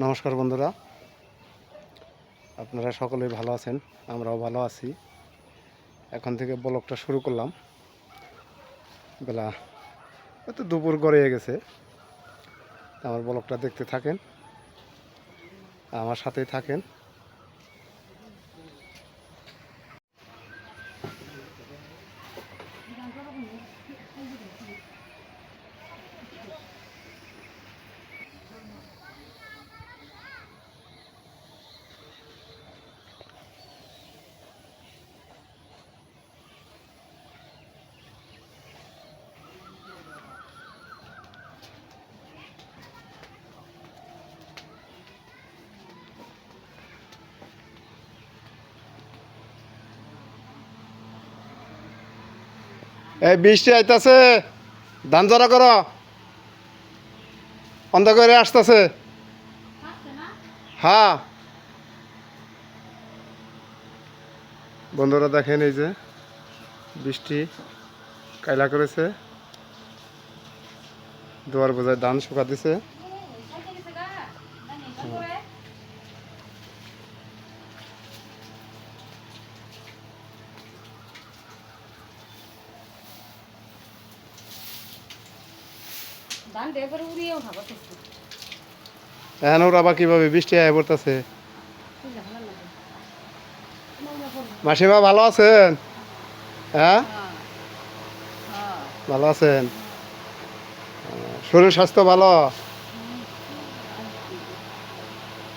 নমস্কার বন্ধুরা, আপনারা সকলেই ভালো আছেন, আমরাও ভালো আছি। এখন থেকে ব্লগটা শুরু করলাম। বেলা হয়তো দুপুর গড়িয়ে গেছে। আমার ব্লগটা দেখতে থাকেন, আমার সাথেই থাকেন। এই বৃষ্টি আইতাছে, ধান জড়া করো, অন্ধ করে আসতেছে। হ্যাঁ বন্ধুরা, দেখেন এই যে বৃষ্টি কায়লা করেছে, দুয়ার বোঝায় ধান শুকা দিছে। এখন ওরা আবার কিভাবে বৃষ্টি আয় পড়তেছে। মাসিমা ভালো আছেন? হ্যাঁ, ভালো আছেন? শরীর স্বাস্থ্য ভালো?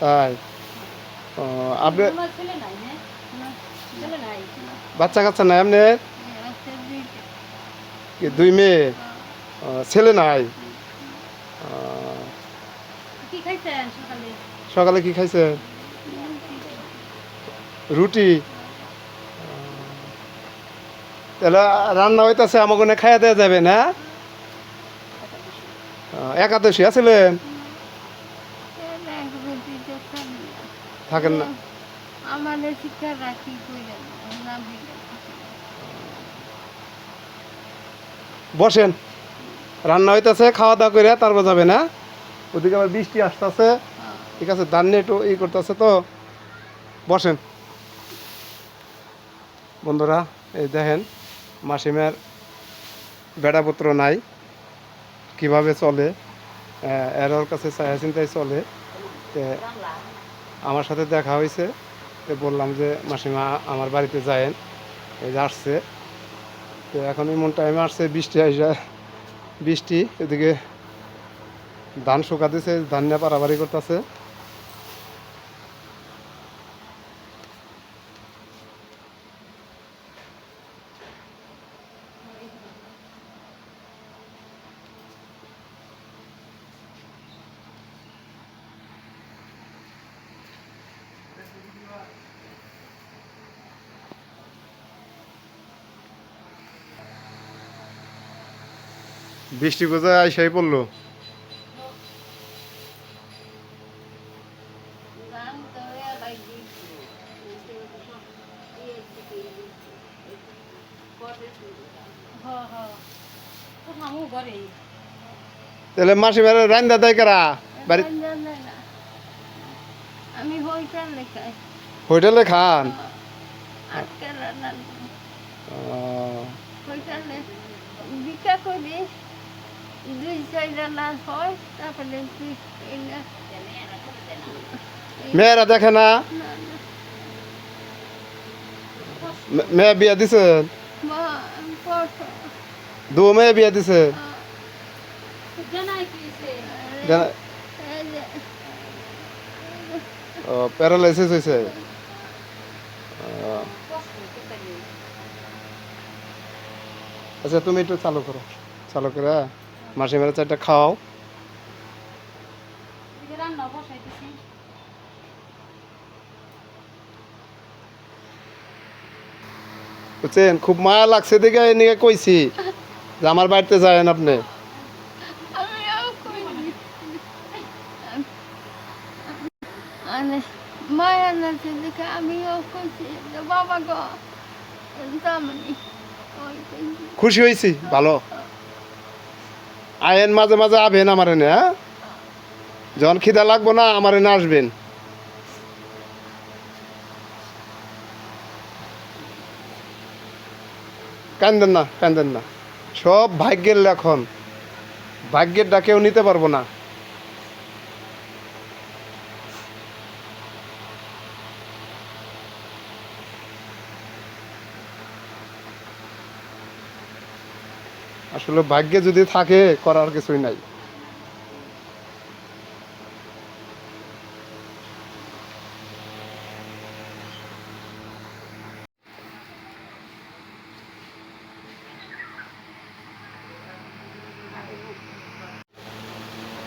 তাই? আপনি বাচ্চা কাচ্চা নাই আপনি? দুই মেয়ে, ছেলে নাই? সকালে কি খাইছেন? রুটি? তাহলে রান্না হইতেছে, আমাকে খাইয়া দেওয়া যাবে না? একাদশী আছিলেন? থাকেন না? বসেন, রান্না হইতেছে, খাওয়া দাওয়া করে তারপর যাবে না? ওদিকে আবার বৃষ্টি আসতেছে, ঠিক আছে, ধান নিয়ে একটু করতেছে তো। বসেন বন্ধুরা, এই দেখেন মাসিমার বেড়াপত্র নাই, কিভাবে চলে, এর কাছে চায়া চিন্তায় চলে। তো আমার সাথে দেখা হয়েছে, তো বললাম যে মাসিমা আমার বাড়িতে যায়েন, এই যে আসছে। তো এখন এমন টাইমে আসছে, বৃষ্টি এদিকে ধান শুকা দিছে, ধান নিয়ে পারাবাড়ি করতেছে। বৃষ্টি বোঝায় আইসাই পড়লো। তাহলে মাসিমার রান্দা দেয় কারা বাড়ি? হোটেলে খান? মেয়েরা দেখে না? মেয়ে বিয়া দিছেন? দু মেয়ে বিয়া দিছে? প্যারালাইসিস হয়েছে? আচ্ছা, তুমি একটু চালু করো, চালু করে মাসিমারা চারটা খাওয়াও। বুঝছেন, খুব মায়া লাগছে দেখে নিয়ে কইছি যে আমার বাড়িতে যায়েন আপনি। মায়া লাগছে দেখে আমিও কইছি বাবা গো জামানি। খুশি হয়েছি, ভালো। আয়েন মাঝে মাঝে আবেন আমার এনে। হ্যাঁ, যখন খিদা লাগবো না আমার এনে আসবেন। কান্দেন না, কান্দেন না, সব ভাগ্যের লেখন, ভাগ্যের ডাকেও নিতে পারবো না। আসলে ভাগ্যে যদি থাকে করার কিছুই নাই।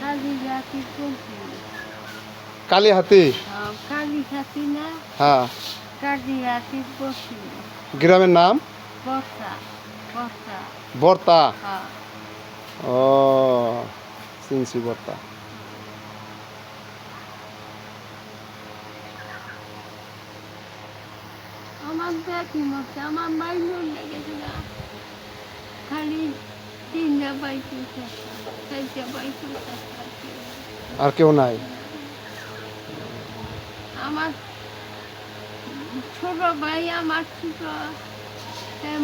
কালি গাছি করছি কালী হাতি, কালি খাতি না হ্যাঁ। কালি গাছি করছি গ্রামের নাম বর্ষা বর্ষা বর্তা। হ্যাঁ ও, চিনছি বর্তা। আমার দেখি মরছে আমার মাইনুর লেগেছে না খালি তিনটা বাইক চারটা বাইক আর কেউ নাই? আমার ছোট ভাই আমার ছোট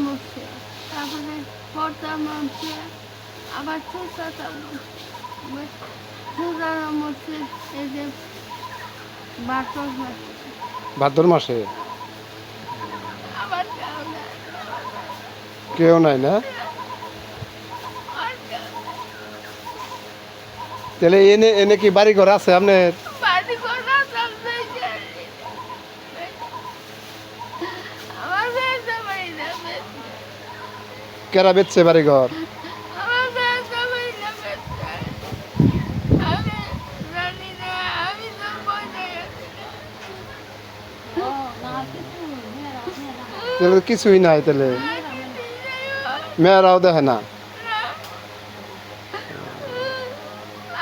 মরছে তারপরে পর্দা মরছে আবার ছোটটা ছোটরা মরছে এই যে বাটর মারছে ভাদ্র মাসে আবার কেউ নাই। কেউ নাই না? আর কেউ নাই। তাহলে এনে এনে কি বাড়ি ঘর আছে আপনার? বাড়ি করা চলছে আমার ব্যবসা বাড়ি যাবে কেরা বেচছে বাড়ি ঘর? আমার ব্যবসা বাড়ি যাবে আমি জানি না আমি তো বসে আছি তাহলে কিছুই নাই, তাহলে মেয়েরাও দেখে না?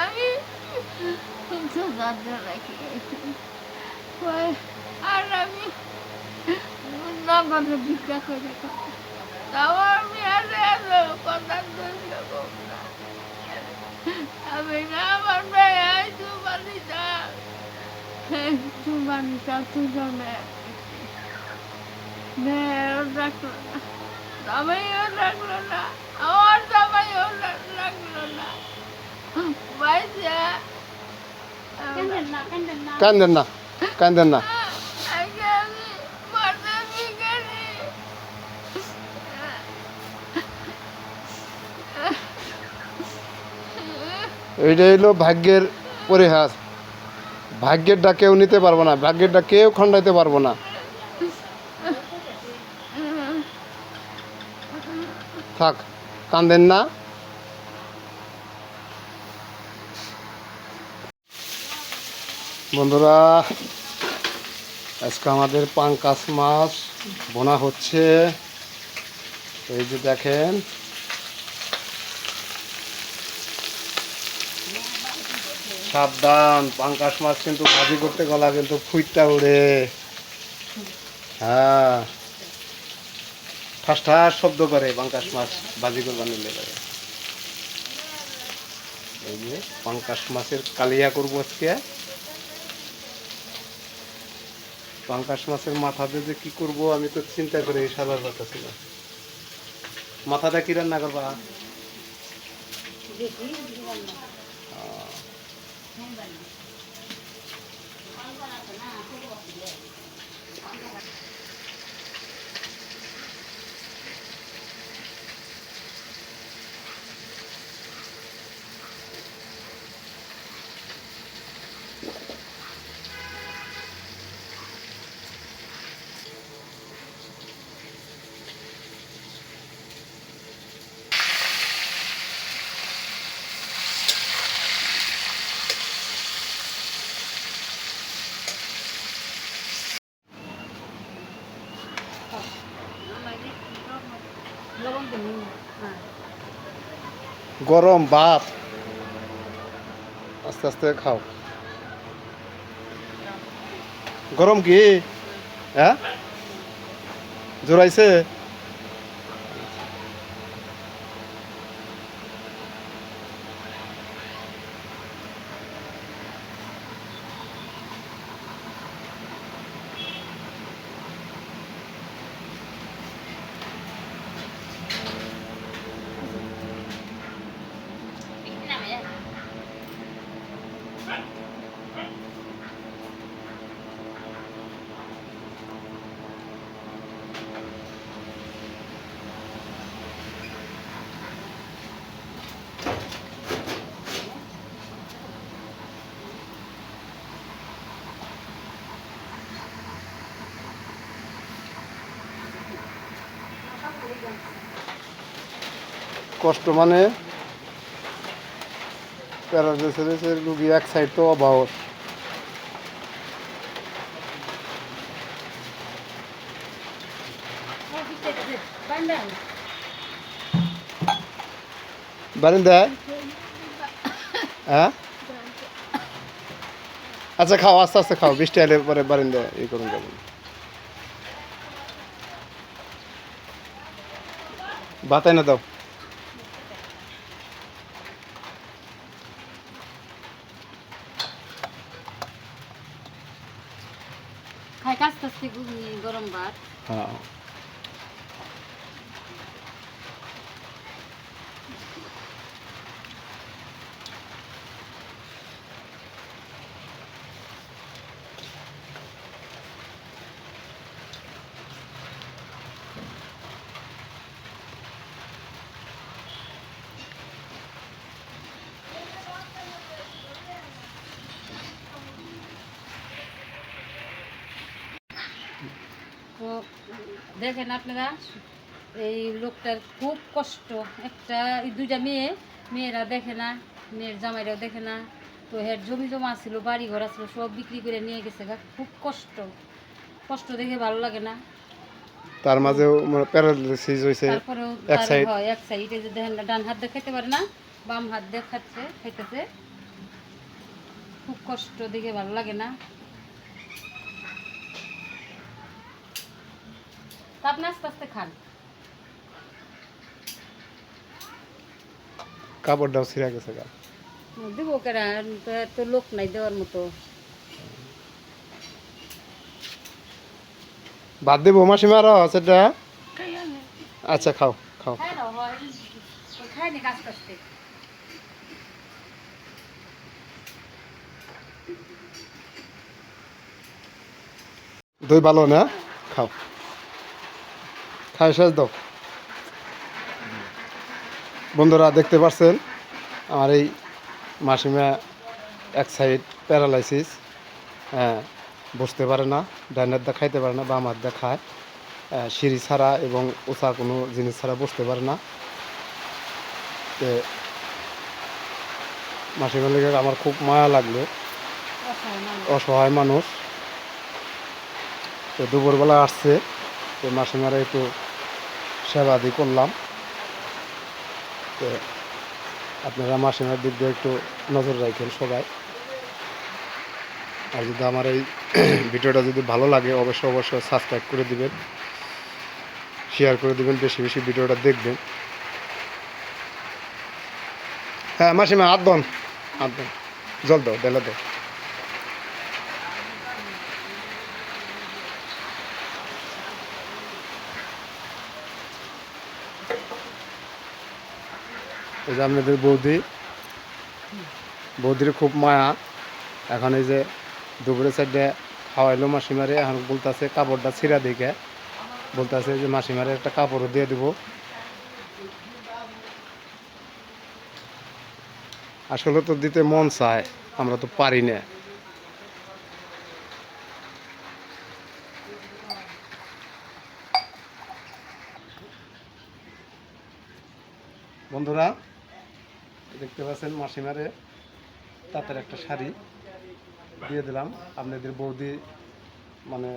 আমি রাখি আর আমি নগদে ভিক্ষা করে খাই। তাও আমি আসে কথা আমি না আমার মেয়ে আই চুবানিটা চুবানিটা সুজনে মেয়েও রাখলো না জামাইও রাখলো না আমার জামাইও রাখলো না বাইসে কান্দেন না, কান্দেন না। আগে আমি মাথা বিকারি এইটা হইলো ভাগ্যের পরিহাস। ভাগ্যের ডাক কেউ নিতে পারবো না, ভাগ্যের ডাক কেউ খণ্ডাইতে পারবো না। থাক, কান্দেন না। বন্ধুরা, আজকে আমাদের পাঙ্কাশ মাছ বোনা হচ্ছে। এই যে দেখেন, সাবধান, পাঙ্কাশ মাছ কিন্তু ভাজি করতে গলা কিন্তু ফুইটটা উড়ে। হ্যাঁ, ঠাস ঠাস শব্দ করে পাঙ্কাশ মাছ ভাজি করবার নিলে। এই যে পাঙ্কাশ মাছের কালিয়া করবো আজকে। পাঙ্কাশ মাছের মাথাতে যে কি করব আমি তো চিন্তা করে সারার কথা ছিল। মাথাটা কি রান্না করবা? গরম ভাত, আস্তে আস্তে খাও। গরম কি? হ্যাঁ, জোরাইছে? কষ্ট মানে প্যারালাইসিসের রুগী এক সাইড তো অবশ। বারিন্দা হ্যাঁ আচ্ছা খাও, আস্তে আস্তে খাও, বৃষ্টি এলে পরে বারিন্দা ই করুন যাবেন। বাতাই না দাও। খাই কাজ করতে গরম ভাত। হ্যাঁ তো দেখেন আপনারা এই লোকটার খুব কষ্ট। একটা এই দুইটা মেয়েরা দেখে না, মেয়ের জামাইরাও দেখে না। তো এর জমি জমা ছিল, বাড়ি ঘর ছিল, সব বিক্রি করে নিয়ে গেছে গা। খুব কষ্ট, কষ্ট দেখে ভালো লাগে না। তার মাঝেও প্যারালাইসিস হয়েছে তারপরেও এক তার সাইড। হয় এক সাইডে যে দেখেন না, ডান হাত দিয়ে খেতে পারে না, বাম হাত দিয়ে খাইতেছে। খুব কষ্ট দেখে ভালো লাগে না। তা আপনি আস্তে আস্তে খান। কাপড়টাও ছিঁড়া গেছে গা। দিব কেরা, তো লোক নাই দেওয়ার মতো। ভাত দেবো মাসিমা আরো সেটা? খাইয়া নে। আচ্ছা খাও খাও। খাই দাও, হয় খাই নি কাজ করতে। দই ভালো না? খাও, খাই শেষ দাও। বন্ধুরা দেখতে পাচ্ছেন আমার এই মাসিমা এক সাইড প্যারালাইসিস। হ্যাঁ, বসতে পারে না, ডান হাত দিয়ে খাইতে পারে না, বাম হাত দিয়ে খায়। সিঁড়ি ছাড়া এবং উঁচা কোনো জিনিস ছাড়া বসতে পারে না। তো মাসিমার লেগে আমার খুব মায়া লাগলো, অসহায় মানুষ। তো দুপুরবেলা আসছে, তো মাসিমারা একটু সেবা দি করলাম। তো আপনারা মাসিমার দিক দিয়ে একটু নজর রাখেন সবাই। আর যদি আমার এই ভিডিওটা যদি ভালো লাগে অবশ্যই অবশ্যই সাবস্ক্রাইব করে দিবেন, শেয়ার করে দিবেন, বেশি বেশি ভিডিওটা দেখবেন। হ্যাঁ মাসিমা হাত দন, হাত দন, জল দাও, ডেলা দাও। এই যে আপনাদের বৌদির খুব মায়া। এখন এই যে দুপুরে সাইডে খাওয়াইলো মাসিমারে, এখন বলতেছে কাপড়টা ছিঁড়া দিকে, বলতেছে যে মাসিমারে একটা কাপড়ও দিয়ে দিব। আসলে তো দিতে মন চায়, আমরা তো পারি না। বন্ধুরা দেখতে পাচ্ছেন মাসিমারে তাঁতের একটা শাড়ি দিয়ে দিলাম। আপনাদের বৌদি মানে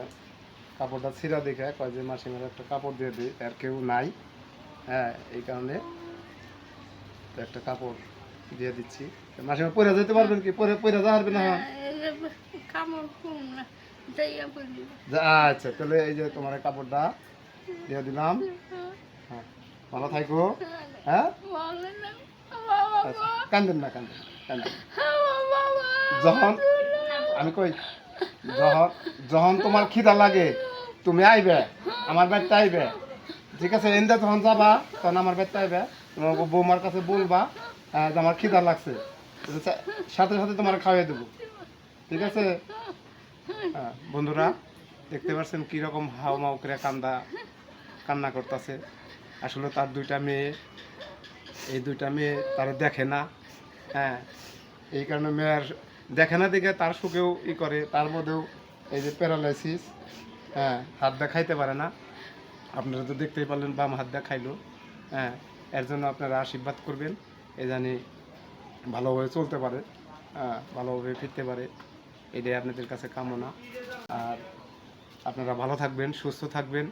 কাপড়টা ছিঁড়া দেখে কয় যে মাসিমারে একটা কাপড় দিয়ে দিই, আর কেউ নাই। হ্যাঁ, এই কারণে তো একটা কাপড় দিয়ে দিচ্ছি। মাসিমা পরে যেতে পারবেন কি? পরে পরে যাওয়া পারবে না? কামড় খুন না, যাইয়া বলি। আচ্ছা, তাহলে এই যে তোমার এই কাপড়টা দিয়ে দিলাম। হ্যাঁ, ভালো থাকো। হ্যাঁ, বলে না বাবা, আচ্ছা, কান্দেন না, কান্দেন না, কান্দেন না। বাবা যখন আমি কই, যখন যখন তোমার খিদা লাগে তুমি আইবে, আমার বাড়িতে আইবে, ঠিক আছে? এনদে যখন যাবা তখন আমার বাড়িতে আইবে, তোমার বৌমার কাছে বলবা যে আমার খিদা লাগছে, সাথে সাথে তোমার খাওয়াই দেবো, ঠিক আছে? হ্যাঁ বন্ধুরা, দেখতে পাচ্ছেন কীরকম হাও মাও করে কান্না করতেছে। আসলে তার দুইটা মেয়ে, এই দুইটা মেয়ে তারা দেখে না। হ্যাঁ, এই কারণে মেয়ের দেখে না দেখে তার সুখেও করে, তার মধ্যেও এই যে প্যারালাইসিস। হ্যাঁ, হাত দিয়ে খাইতে পারে না, আপনারা তো দেখতেই পারলেন বাম হাত দিয়ে খাইলো। হ্যাঁ, এর জন্য আপনারা আশীর্বাদ করবেন, এ জানি ভালোভাবে চলতে পারে, হ্যাঁ ভালোভাবে ফিরতে পারে, এটাই আপনাদের কাছে কামনা। আর আপনারা ভালো থাকবেন, সুস্থ থাকবেন।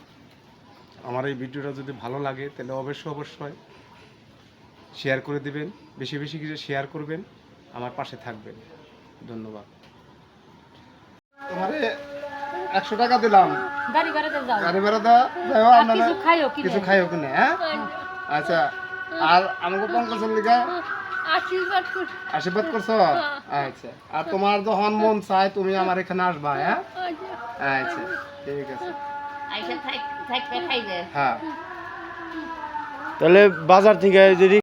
আমার এই ভিডিওটা যদি ভালো লাগে তাহলে অবশ্যই শেয়ার করে দিবেন, বেশি বেশি করে শেয়ার করবেন, আমার পাশে থাকবেন। ধন্যবাদ। তোমারে 100 টাকা দিলাম, গাড়ি ভাড়াতে যাও, গাড়ি ভাড়া দাও, যাও আর আপনারা কিছু খাইও কিনে। হ্যাঁ আচ্ছা, আর আমাকে পঙ্কজের লিগা আশীর্বাদ করছো? আচ্ছা, আর তোমার যখন মন চায় তুমি আমার এখানে আসবা। হ্যাঁ আচ্ছা, ঠিক আছে। আইসা থাকবে খাইবে। হ্যাঁ, তাহলে বাজার থেকে যদি